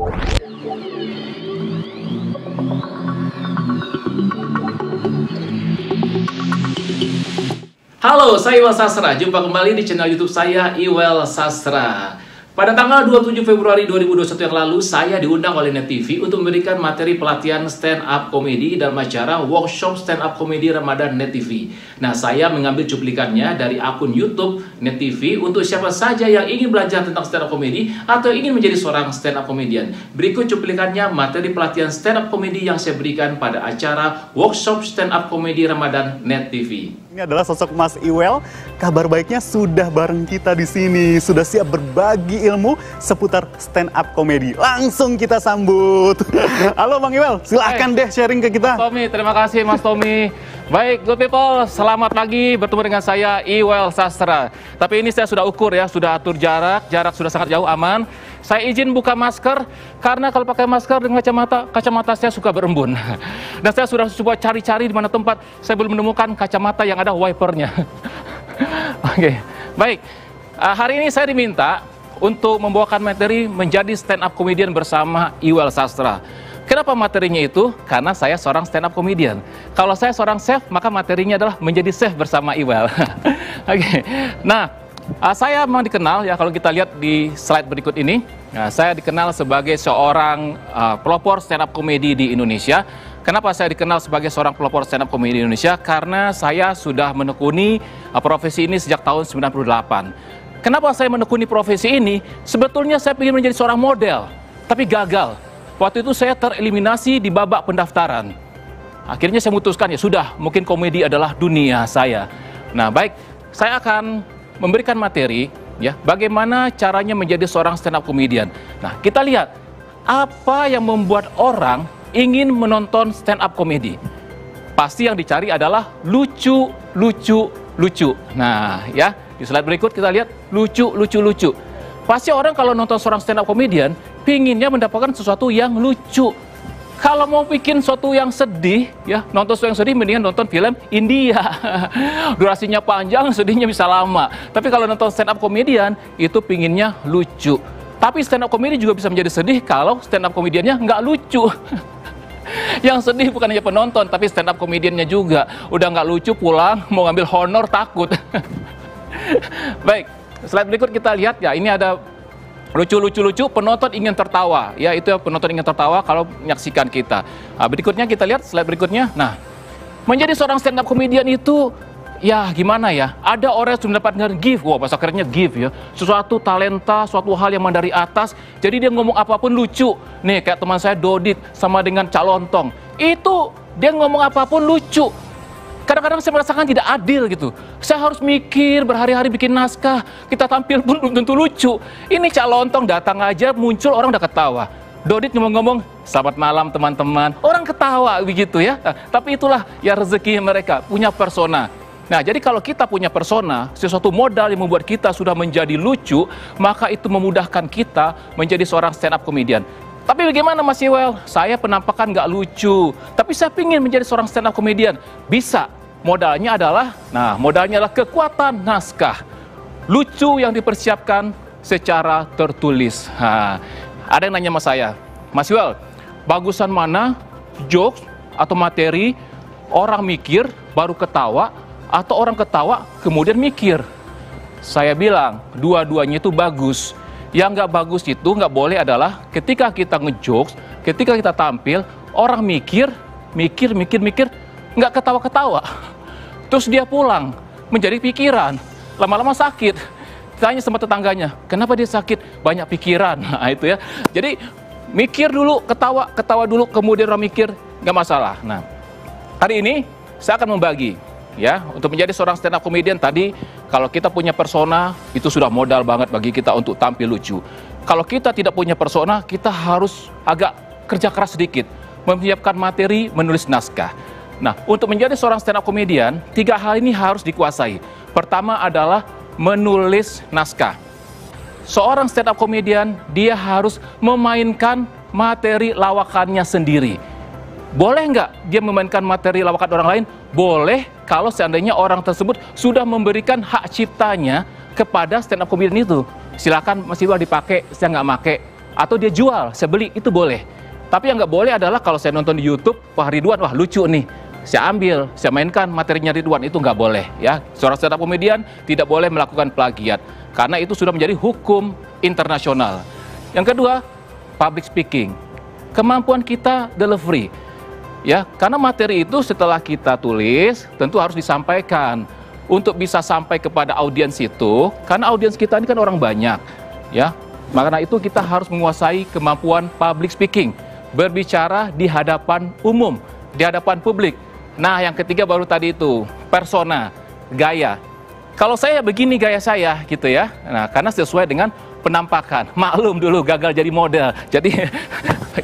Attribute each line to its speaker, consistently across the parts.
Speaker 1: Halo, saya Iwel Sastra. Jumpa kembali di channel YouTube saya, Iwel Sastra. Pada tanggal 27 Februari 2021 yang lalu, saya diundang oleh Net TV untuk memberikan materi pelatihan stand up komedi dalam acara workshop stand up komedi Ramadan Net TV. Nah, saya mengambil cuplikannya dari akun YouTube Net TV untuk siapa saja yang ingin belajar tentang stand up komedi atau ingin menjadi seorang stand up komedian. Berikut cuplikannya materi pelatihan stand up komedi yang saya berikan pada acara workshop stand up komedi Ramadan Net TV.
Speaker 2: Ini adalah sosok Mas Iwel. Kabar baiknya sudah bareng kita di sini, sudah siap berbagi ilmu seputar stand up komedi. Langsung kita sambut. Halo Bang Iwel, silahkan deh sharing ke kita.
Speaker 1: Mas Tommy, terima kasih Mas Tommy. Baik, good people, selamat pagi bertemu dengan saya Iwel Sastra. Tapi ini saya sudah ukur ya, sudah atur jarak sudah sangat jauh, aman. Saya izin buka masker karena kalau pakai masker dengan kacamata saya suka berembun. Dan saya sudah coba cari-cari di mana tempat, saya belum menemukan kacamata yang ada wipernya. Oke, baik. Hari ini saya diminta untuk membawakan materi menjadi stand up comedian bersama Iwel Sastra. Kenapa materinya itu? Karena saya seorang stand up comedian. Kalau saya seorang chef, maka materinya adalah menjadi chef bersama Iwel. Oke. Nah, saya memang dikenal ya, kalau kita lihat di slide berikut ini, saya dikenal sebagai seorang pelopor stand up komedi di Indonesia. Kenapa saya dikenal sebagai seorang pelopor stand up komedi di Indonesia? Karena saya sudah menekuni profesi ini sejak tahun 98. Kenapa saya menekuni profesi ini? Sebetulnya saya ingin menjadi seorang model, tapi gagal. Waktu itu saya tereliminasi di babak pendaftaran. Akhirnya saya memutuskan, ya sudah, mungkin komedi adalah dunia saya. Nah, baik, saya akan memberikan materi ya bagaimana caranya menjadi seorang stand up comedian. Nah, kita lihat apa yang membuat orang ingin menonton stand up comedy. Pasti yang dicari adalah lucu. Nah, ya, di slide berikut kita lihat lucu. Pasti orang kalau nonton seorang stand up comedian pinginnya mendapatkan sesuatu yang lucu. Kalau mau bikin sesuatu yang sedih, ya nonton sesuatu yang sedih, mendingan nonton film India. Durasinya panjang, sedihnya bisa lama. Tapi kalau nonton stand up comedian, itu pinginnya lucu. Tapi stand up comedy juga bisa menjadi sedih kalau stand up comediannya nggak lucu. Yang sedih bukan hanya penonton, tapi stand up comediannya juga. Udah nggak lucu, pulang, mau ngambil honor, takut. Baik, slide berikut kita lihat ya, ini ada lucu, penonton ingin tertawa. Ya, itu ya, penonton ingin tertawa kalau menyaksikan kita. Nah, berikutnya kita lihat slide berikutnya. Nah, menjadi seorang stand up comedian itu, ya gimana ya? Ada orang yang sudah mendapatkan gift, wah bahasa kerennya gift ya. Sesuatu talenta, suatu hal yang dari atas. Jadi dia ngomong apapun lucu. Nih, kayak teman saya Dodit sama dengan Calontong. Itu dia ngomong apapun lucu. Kadang-kadang saya merasakan tidak adil gitu. Saya harus mikir berhari-hari bikin naskah. Kita tampil pun belum tentu lucu. Ini Calontong datang aja muncul orang udah ketawa. Dodit ngomong-ngomong, selamat malam teman-teman. Orang ketawa begitu ya. Nah, tapi itulah ya rezeki mereka, punya persona. Nah, jadi kalau kita punya persona, sesuatu modal yang membuat kita sudah menjadi lucu, maka itu memudahkan kita menjadi seorang stand up comedian. Tapi bagaimana Mas Iwel? Saya penampakan nggak lucu, tapi saya ingin menjadi seorang stand up comedian. Bisa. Modalnya adalah, modalnya adalah kekuatan naskah. Lucu yang dipersiapkan secara tertulis. Nah, ada yang nanya sama saya, Mas Iwel, bagusan mana jokes atau materi orang mikir baru ketawa, atau orang ketawa kemudian mikir? Saya bilang, dua-duanya itu bagus. Yang nggak bagus itu nggak boleh adalah ketika kita ngejokes, ketika kita tampil, orang mikir, nggak ketawa-ketawa. Terus dia pulang, menjadi pikiran, lama-lama sakit. Tanya sama tetangganya, kenapa dia sakit? Banyak pikiran. Nah, itu ya. Jadi mikir dulu, ketawa dulu, kemudian orang mikir, nggak masalah. Nah, hari ini saya akan membagi. Ya, untuk menjadi seorang stand up comedian tadi, kalau kita punya persona, itu sudah modal banget bagi kita untuk tampil lucu. Kalau kita tidak punya persona, kita harus agak kerja keras sedikit, menyiapkan materi, menulis naskah. Nah, untuk menjadi seorang stand up comedian, 3 hal ini harus dikuasai. Pertama adalah menulis naskah. Seorang stand up comedian, dia harus memainkan materi lawakannya sendiri. Boleh nggak dia memainkan materi lawakan orang lain? Boleh, kalau seandainya orang tersebut sudah memberikan hak ciptanya kepada stand up comedian itu. Silakan Mas Iwel dipakai, saya nggak pakai. atau dia jual, saya beli, itu boleh. Tapi yang nggak boleh adalah kalau saya nonton di YouTube, wah Ridwan, wah lucu nih, saya ambil, saya mainkan materinya Ridwan, itu nggak boleh ya. Seorang stand up komedian tidak boleh melakukan plagiat karena itu sudah menjadi hukum internasional. Yang kedua, public speaking, kemampuan kita delivery. Ya, karena materi itu setelah kita tulis tentu harus disampaikan untuk bisa sampai kepada audiens itu, karena audiens kita ini kan orang banyak, ya. Karena itu kita harus menguasai kemampuan public speaking, berbicara di hadapan umum, di hadapan publik. Nah, yang ketiga baru tadi itu persona, gaya. Kalau saya begini gaya saya gitu ya. Nah, karena sesuai dengan penampakan. Maklum dulu gagal jadi model. Jadi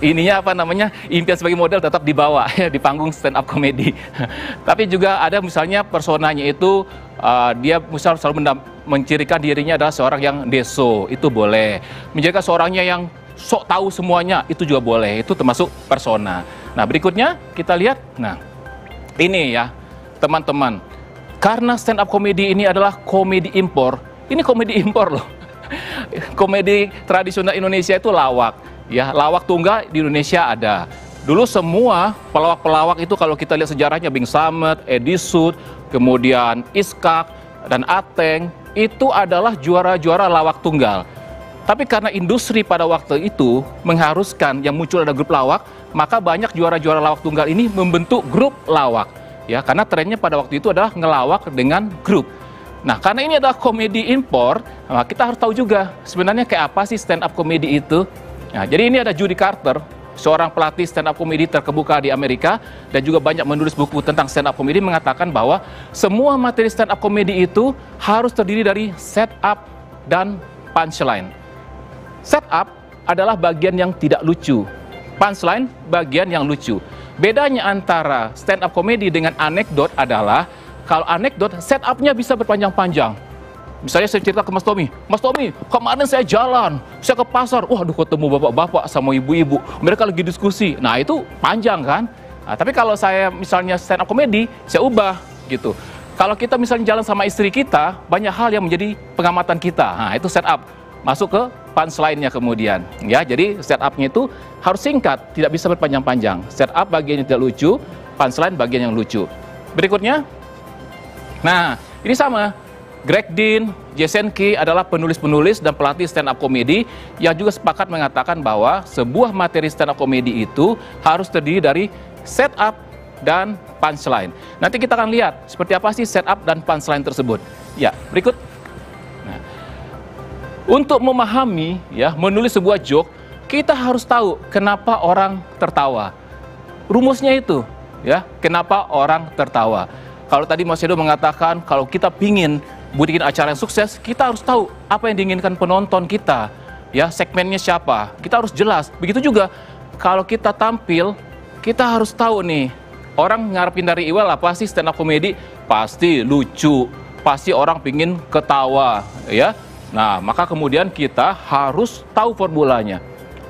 Speaker 1: ininya apa namanya, impian sebagai model tetap dibawa ya, di panggung stand up comedy. Tapi juga ada misalnya personanya itu dia misal selalu mencirikan dirinya adalah seorang yang deso, itu boleh. Menjaga seorangnya yang sok tahu semuanya, itu juga boleh. Itu termasuk persona. Nah, berikutnya kita lihat. Nah, ini ya teman-teman, karena stand up comedy ini adalah komedi impor. Ini komedi impor loh. Komedi tradisional Indonesia itu lawak. Ya, lawak tunggal di Indonesia ada. Dulu semua pelawak-pelawak itu kalau kita lihat sejarahnya, Bing Slamet, Edi Sud, kemudian Iskak, dan Ateng, itu adalah juara-juara lawak tunggal. Tapi karena industri pada waktu itu mengharuskan yang muncul ada grup lawak, maka banyak juara-juara lawak tunggal ini membentuk grup lawak. Ya, karena trennya pada waktu itu adalah ngelawak dengan grup. Nah, karena ini adalah komedi impor, nah kita harus tahu juga sebenarnya kayak apa sih stand up comedy itu. Nah, jadi ini ada Judy Carter, seorang pelatih stand up comedy terkemuka di Amerika dan juga banyak menulis buku tentang stand up comedy, mengatakan bahwa semua materi stand up comedy itu harus terdiri dari setup dan punchline. Setup adalah bagian yang tidak lucu, punchline bagian yang lucu. Bedanya antara stand up comedy dengan anekdot adalah kalau anekdot, setupnya bisa berpanjang-panjang. Misalnya saya cerita ke Mas Tommy, kemarin saya jalan, saya ke pasar, waduh ketemu bapak-bapak sama ibu-ibu, mereka lagi diskusi. Nah, itu panjang kan? Nah, tapi kalau saya misalnya stand up comedy, saya ubah gitu. Kalau kita misalnya jalan sama istri kita, banyak hal yang menjadi pengamatan kita. Nah, itu setup. Masuk ke punchline-nya kemudian. Ya, jadi setupnya itu harus singkat, tidak bisa berpanjang-panjang. Setup bagian yang tidak lucu, punchline bagian yang lucu. Berikutnya, nah, ini sama. Greg Dean, Jason Key adalah penulis-penulis dan pelatih stand up comedy yang juga sepakat mengatakan bahwa sebuah materi stand up comedy itu harus terdiri dari setup dan punchline. Nanti kita akan lihat seperti apa sih setup dan punchline tersebut. Ya, berikut. Nah, untuk memahami ya, menulis sebuah joke, kita harus tahu kenapa orang tertawa. Rumusnya itu, ya, kenapa orang tertawa. Kalau tadi Mas Edo mengatakan kalau kita pingin bikin acara yang sukses, kita harus tahu apa yang diinginkan penonton kita, ya, segmennya siapa. Kita harus jelas. Begitu juga kalau kita tampil, kita harus tahu nih, orang ngarepin dari Iwel apa sih stand up comedy? Pasti lucu, pasti orang pingin ketawa, ya. Nah, maka kemudian kita harus tahu formulanya.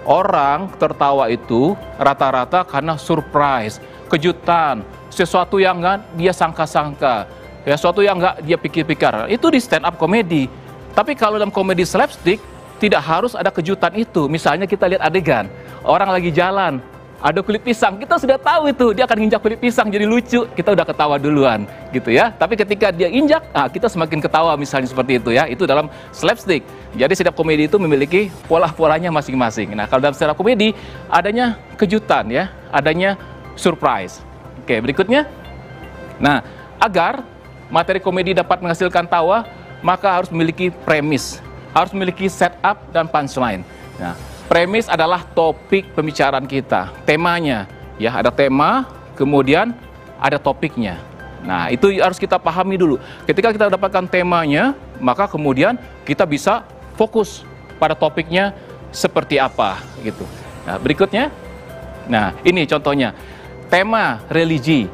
Speaker 1: Orang tertawa itu rata-rata karena surprise, kejutan, sesuatu yang nggak dia sangka-sangka, ya, sesuatu yang nggak dia pikir-pikir. Itu di stand up comedy. Tapi kalau dalam komedi slapstick tidak harus ada kejutan itu. Misalnya kita lihat adegan orang lagi jalan, ada kulit pisang, kita sudah tahu itu dia akan nginjak kulit pisang, jadi lucu, kita udah ketawa duluan gitu ya. Tapi ketika dia injak, kita semakin ketawa, misalnya seperti itu ya. Itu dalam slapstick. Jadi setiap komedi itu memiliki pola-polanya masing-masing. Nah, kalau dalam stand up comedy adanya kejutan ya, adanya surprise. Oke, berikutnya. Nah, agar materi komedi dapat menghasilkan tawa, maka harus memiliki premis, harus memiliki setup dan punchline. Nah, premis adalah topik pembicaraan kita, temanya. Ya, ada tema, kemudian ada topiknya. Nah, itu harus kita pahami dulu. Ketika kita dapatkan temanya, maka kemudian kita bisa fokus pada topiknya seperti apa gitu. Nah, berikutnya. Nah, ini contohnya. Tema religi,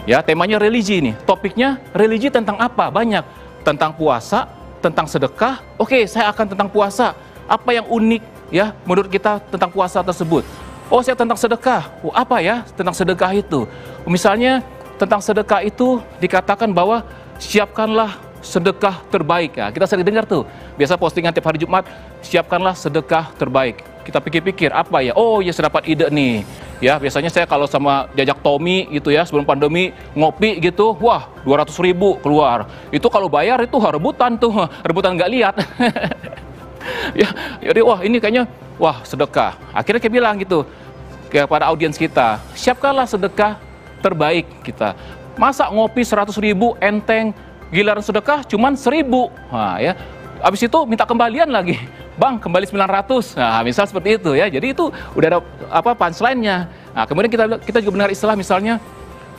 Speaker 1: ya, temanya religi nih. Topiknya religi tentang apa? Banyak. Tentang puasa, tentang sedekah. Oke, saya akan tentang puasa. Apa yang unik ya menurut kita tentang puasa tersebut? Oh, saya tentang sedekah. Oh, apa ya tentang sedekah itu? Misalnya tentang sedekah itu dikatakan bahwa siapkanlah sedekah terbaik. Ya, kita sering dengar tuh. Biasa postingan tiap hari Jumat, siapkanlah sedekah terbaik. kita pikir-pikir apa ya? Oh ya, saya dapat ide nih. Ya, biasanya saya kalau sama jajak Tommy gitu ya, sebelum pandemi ngopi gitu, wah 200.000 keluar. Itu kalau bayar itu rebutan tuh, rebutan nggak lihat. Ya, jadi wah ini kayaknya wah sedekah. Akhirnya kayak bilang gitu kepada audiens kita, siapkanlah sedekah terbaik kita. Masa ngopi 100.000 enteng, giliran sedekah cuman 1.000. Nah, ya. Habis itu minta kembalian lagi. Bang, kembali 900. Nah, misal seperti itu ya. Jadi itu udah ada apa punchline-nya. Nah, kemudian kita juga mendengar istilah misalnya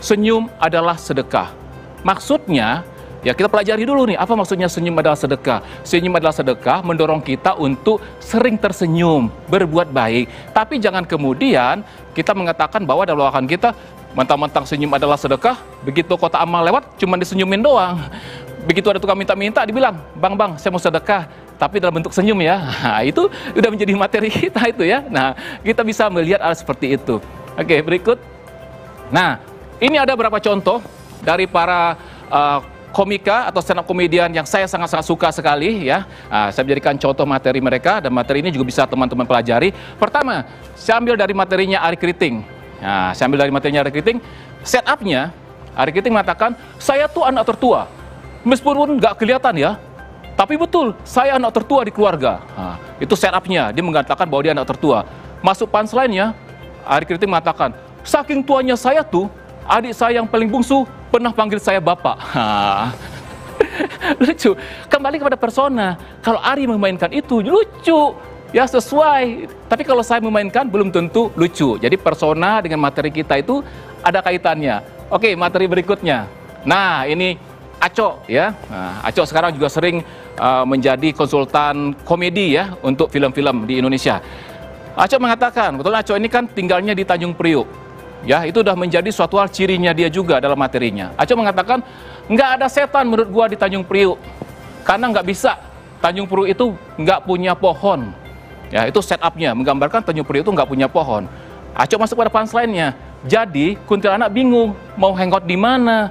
Speaker 1: senyum adalah sedekah. Maksudnya ya kita pelajari dulu nih, apa maksudnya senyum adalah sedekah? Senyum adalah sedekah mendorong kita untuk sering tersenyum, berbuat baik. Tapi jangan kemudian kita mengatakan bahwa dalam lawakan kita mentang-mentang senyum adalah sedekah, begitu kota amal lewat cuma disenyumin doang. Begitu ada tukang minta-minta dibilang, bang saya mau sedekah, tapi dalam bentuk senyum ya. Nah, itu udah menjadi materi kita itu ya. Nah, kita bisa melihat hal seperti itu. Oke, berikut. Nah, ini ada beberapa contoh dari para komika atau stand up komedian yang saya sangat-sangat suka sekali ya. Nah, saya menjadikan contoh materi mereka, dan materi ini juga bisa teman-teman pelajari. Pertama, saya ambil dari materinya Ari Kriting. Nah, saya ambil dari materinya Ari Kriting. Setupnya, Ari Kriting mengatakan, saya tuh anak tertua. Meskipun nggak kelihatan ya, tapi betul, saya anak tertua di keluarga. Nah, itu setupnya, dia mengatakan bahwa dia anak tertua. Masuk punchline-nya, Ari Kriting mengatakan, saking tuanya saya tuh, adik saya yang paling bungsu pernah panggil saya bapak. Lucu. Kembali kepada persona. Kalau Ari memainkan itu lucu, ya sesuai. Tapi kalau saya memainkan belum tentu lucu. Jadi persona dengan materi kita itu ada kaitannya. Oke, materi berikutnya. Nah, ini Aco ya. Nah, Aco sekarang juga sering menjadi konsultan komedi ya untuk film-film di Indonesia. Aco mengatakan, betul Aco ini kan tinggalnya di Tanjung Priuk. Ya, itu udah menjadi suatu hal cirinya dia juga dalam materinya. Aco mengatakan, nggak ada setan menurut gua di Tanjung Priuk. Karena nggak bisa. Tanjung Priuk itu nggak punya pohon. Ya, itu setupnya, menggambarkan Tanjung Priuk itu nggak punya pohon. Aco masuk pada punchline-nya. Jadi, kuntilanak bingung, mau hangout di mana?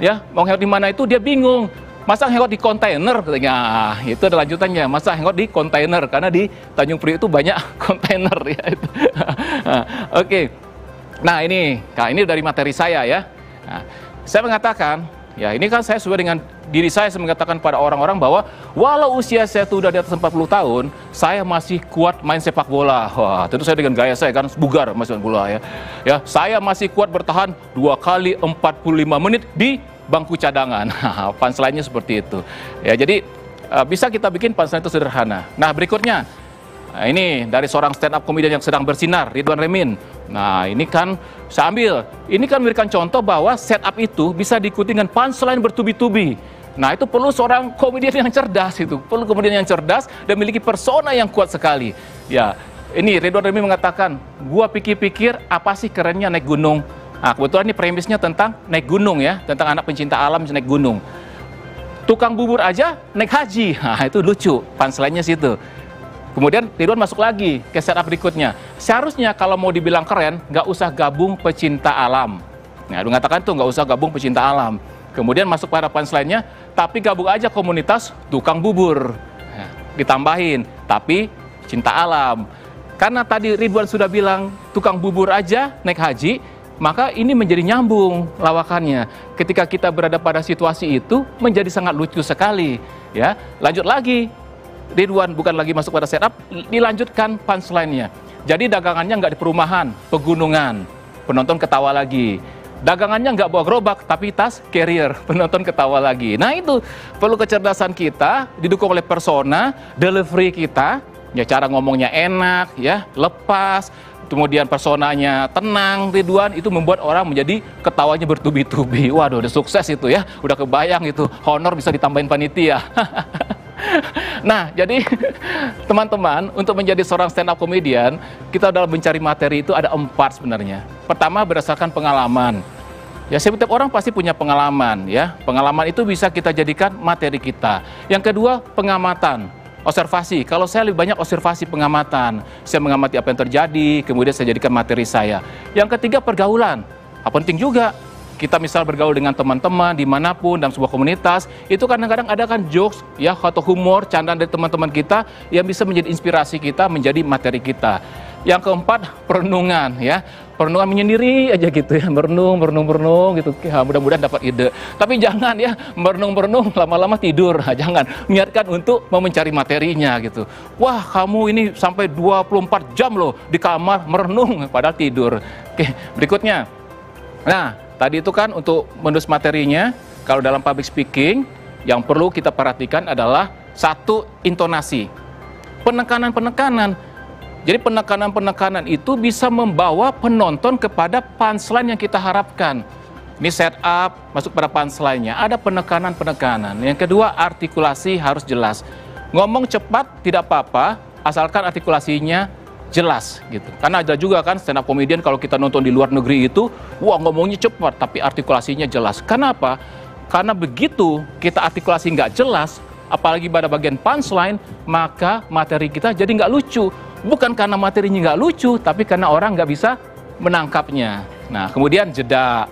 Speaker 1: Ya, mau hangout di mana itu dia bingung. Masa hangout di kontainer? Katanya, itu ada lanjutannya. Masa hangout di kontainer? Karena di Tanjung Priuk itu banyak kontainer. Ya, Oke. Nah ini dari materi saya ya. Nah, saya mengatakan, ya ini kan saya sesuai dengan diri saya mengatakan pada orang-orang bahwa walau usia saya sudah di atas 40 tahun, saya masih kuat main sepak bola. Wah, tentu saya dengan gaya saya kan bugar masih main bola ya. Ya, saya masih kuat bertahan 2 kali 45 menit di bangku cadangan. Punchline-nya seperti itu. Ya, jadi bisa kita bikin punchline itu sederhana. Nah, berikutnya. Nah, ini dari seorang stand up komedian yang sedang bersinar, Ridwan Remin. Nah, ini kan saya ambil. Ini kan memberikan contoh bahwa setup itu bisa diikuti dengan punchline bertubi-tubi. Nah, itu perlu seorang komedian yang cerdas itu. Perlu komedian yang cerdas dan memiliki persona yang kuat sekali. Ya, ini Ridwan Remin mengatakan, gua pikir-pikir apa sih kerennya naik gunung. Nah, kebetulan ini premisnya tentang naik gunung ya, tentang anak pencinta alam naik gunung. Tukang bubur aja naik haji. Nah, itu lucu, punchline-nya situ. Kemudian Ridwan masuk lagi ke setup berikutnya. Seharusnya kalau mau dibilang keren, nggak usah gabung pecinta alam. Nah, dia mengatakan tuh nggak usah gabung pecinta alam. Kemudian masuk pada punchline-nya, tapi gabung aja komunitas tukang bubur. Nah, ditambahin, tapi cinta alam. Karena tadi Ridwan sudah bilang tukang bubur aja naik haji, maka ini menjadi nyambung lawakannya. Ketika kita berada pada situasi itu, menjadi sangat lucu sekali. Ya, lanjut lagi. Ridwan bukan lagi masuk pada setup, dilanjutkan punchline-nya. Jadi dagangannya nggak di perumahan, pegunungan, penonton ketawa lagi. Dagangannya nggak bawa gerobak, tapi tas carrier, penonton ketawa lagi. Nah itu perlu kecerdasan kita, didukung oleh persona, delivery kita, ya cara ngomongnya enak, ya lepas, kemudian personanya tenang. Ridwan itu membuat orang menjadi ketawanya bertubi-tubi. Waduh, udah sukses itu ya, udah kebayang itu, honor bisa ditambahin panitia. Nah, jadi teman-teman, untuk menjadi seorang stand up comedian, kita dalam mencari materi itu ada 4 sebenarnya. Pertama, berdasarkan pengalaman. Ya, setiap orang pasti punya pengalaman ya. Pengalaman itu bisa kita jadikan materi kita. Yang kedua, pengamatan, observasi. Kalau saya lebih banyak observasi pengamatan. Saya mengamati apa yang terjadi, kemudian saya jadikan materi saya. Yang ketiga, pergaulan. Penting juga. kita misal bergaul dengan teman-teman dimanapun dalam sebuah komunitas, itu kadang-kadang ada kan jokes ya atau humor, candaan dari teman-teman kita yang bisa menjadi inspirasi kita, menjadi materi kita. Yang keempat, perenungan ya. Perenungan menyendiri aja gitu ya, merenung gitu. Ya, mudah-mudahan dapat ide. Tapi jangan ya merenung lama-lama tidur. Jangan, niatkan untuk mau mencari materinya gitu. Wah, kamu ini sampai 24 jam loh di kamar merenung padahal tidur. Oke, berikutnya. Nah, tadi itu kan untuk menulis materinya, kalau dalam public speaking yang perlu kita perhatikan adalah satu, intonasi. Penekanan. Jadi penekanan itu bisa membawa penonton kepada punchline yang kita harapkan. Ini setup, masuk pada punchline-nya. Ada penekanan. Yang kedua, artikulasi harus jelas. Ngomong cepat tidak apa-apa, asalkan artikulasinya jelas gitu. Karena ada juga kan stand up comedian kalau kita nonton di luar negeri itu, wah ngomongnya cepat tapi artikulasinya jelas. Kenapa? Karena begitu kita artikulasi nggak jelas, apalagi pada bagian punchline, maka materi kita jadi nggak lucu. Bukan karena materinya nggak lucu, tapi karena orang nggak bisa menangkapnya. Nah, kemudian jeda.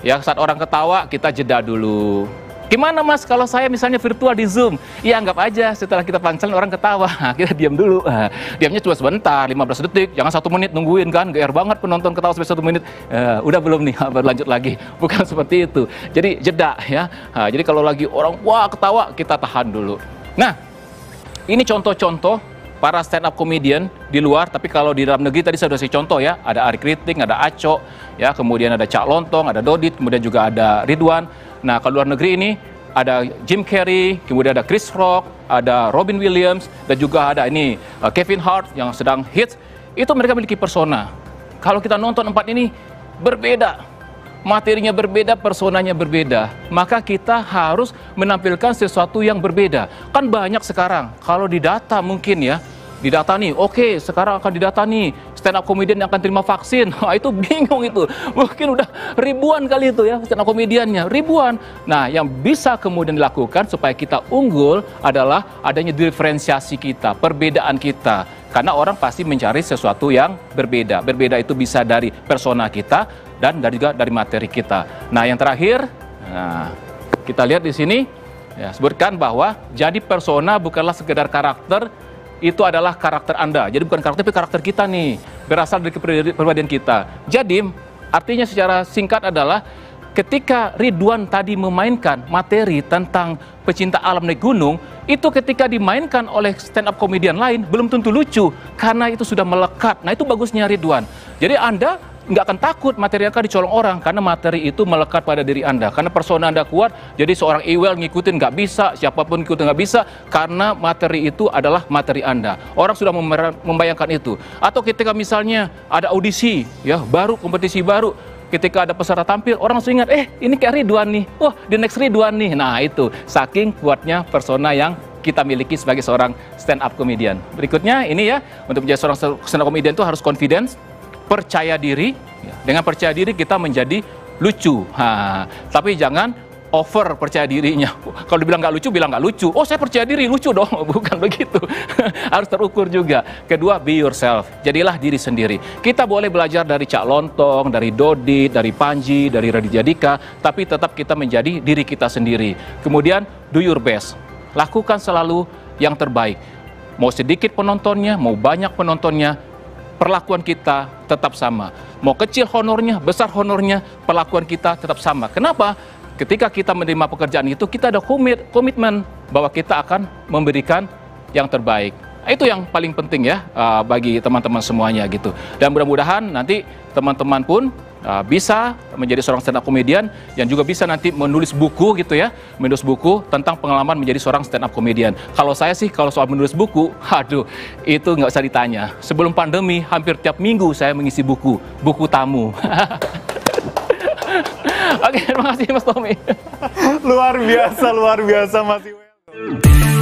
Speaker 1: Ya, saat orang ketawa, kita jeda dulu. Gimana mas, kalau saya misalnya virtual di Zoom? Ya, anggap aja setelah kita punchline orang ketawa. Kita diam dulu. Diamnya cuma sebentar, 15 detik. Jangan 1 menit nungguin kan. GR banget penonton ketawa sampai 1 menit. Udah belum nih, berlanjut lagi. Bukan seperti itu. Jadi jeda ya. Jadi kalau lagi orang, wah ketawa, kita tahan dulu. Nah, ini contoh-contoh para stand up comedian di luar, tapi kalau di dalam negeri tadi saya sudah kasih contoh ya, ada Ari Kriting, ada Aco, ya, kemudian ada Cak Lontong, ada Dodit, kemudian juga ada Ridwan. Nah, kalau luar negeri ini ada Jim Carrey, kemudian ada Chris Rock, ada Robin Williams, dan juga ada ini Kevin Hart yang sedang hits. Itu mereka memiliki persona. Kalau kita nonton 4 ini berbeda, materinya berbeda, personanya berbeda, maka kita harus menampilkan sesuatu yang berbeda. Kan banyak sekarang, kalau di data mungkin ya, di data nih, oke, sekarang akan didata nih, stand up comedian yang akan terima vaksin. Wah, itu bingung itu. Mungkin udah ribuan kali itu ya, stand up comediannya, ribuan. Nah, yang bisa kemudian dilakukan supaya kita unggul adalah adanya diferensiasi kita, perbedaan kita. Karena orang pasti mencari sesuatu yang berbeda. Berbeda itu bisa dari persona kita dan juga dari materi kita. Nah, yang terakhir, kita lihat di sini, ya, sebutkan bahwa jadi persona bukanlah sekedar karakter, itu adalah karakter Anda. Jadi bukan karakter, tapi karakter kita nih, berasal dari kepribadian kita. Jadi, artinya secara singkat adalah, ketika Ridwan tadi memainkan materi tentang pecinta alam naik gunung, itu ketika dimainkan oleh stand up comedian lain, belum tentu lucu, karena itu sudah melekat. Nah, itu bagusnya Ridwan. Jadi Anda nggak akan takut materi akan dicolong orang, karena materi itu melekat pada diri Anda. Karena persona Anda kuat, jadi seorang Ewell ngikutin nggak bisa, siapapun ngikutin nggak bisa, karena materi itu adalah materi Anda. Orang sudah membayangkan itu. Atau ketika misalnya ada audisi, ya baru, kompetisi baru, ketika ada peserta tampil, orang langsung ingat, ini kayak Ridwan nih, wah the next Ridwan nih. Nah itu, saking kuatnya persona yang kita miliki sebagai seorang stand up comedian. Berikutnya ini ya, untuk menjadi seorang stand up comedian itu harus confidence, percaya diri. Dengan percaya diri kita menjadi lucu. Tapi jangan over percaya dirinya. Kalau dibilang nggak lucu, bilang nggak lucu. Oh, saya percaya diri, lucu dong. Bukan begitu. Harus terukur juga. Kedua, be yourself. Jadilah diri sendiri. Kita boleh belajar dari Cak Lontong, dari Dodit, dari Panji, dari Raditya Dika, tapi tetap kita menjadi diri kita sendiri. Kemudian, do your best. Lakukan selalu yang terbaik. Mau sedikit penontonnya, mau banyak penontonnya, perlakuan kita tetap sama. Mau kecil honornya, besar honornya, perlakuan kita tetap sama. Kenapa? Ketika kita menerima pekerjaan itu, kita ada komitmen bahwa kita akan memberikan yang terbaik. Itu yang paling penting ya bagi teman-teman semuanya gitu. Dan mudah-mudahan nanti teman-teman pun bisa menjadi seorang stand up comedian yang juga bisa nanti menulis buku gitu ya, menulis buku tentang pengalaman menjadi seorang stand up comedian. Kalau saya sih kalau soal menulis buku, aduh itu nggak usah ditanya. Sebelum pandemi hampir tiap minggu saya mengisi buku tamu. Oke, terima kasih Mas Tommy.
Speaker 2: Luar biasa Mas Ewell.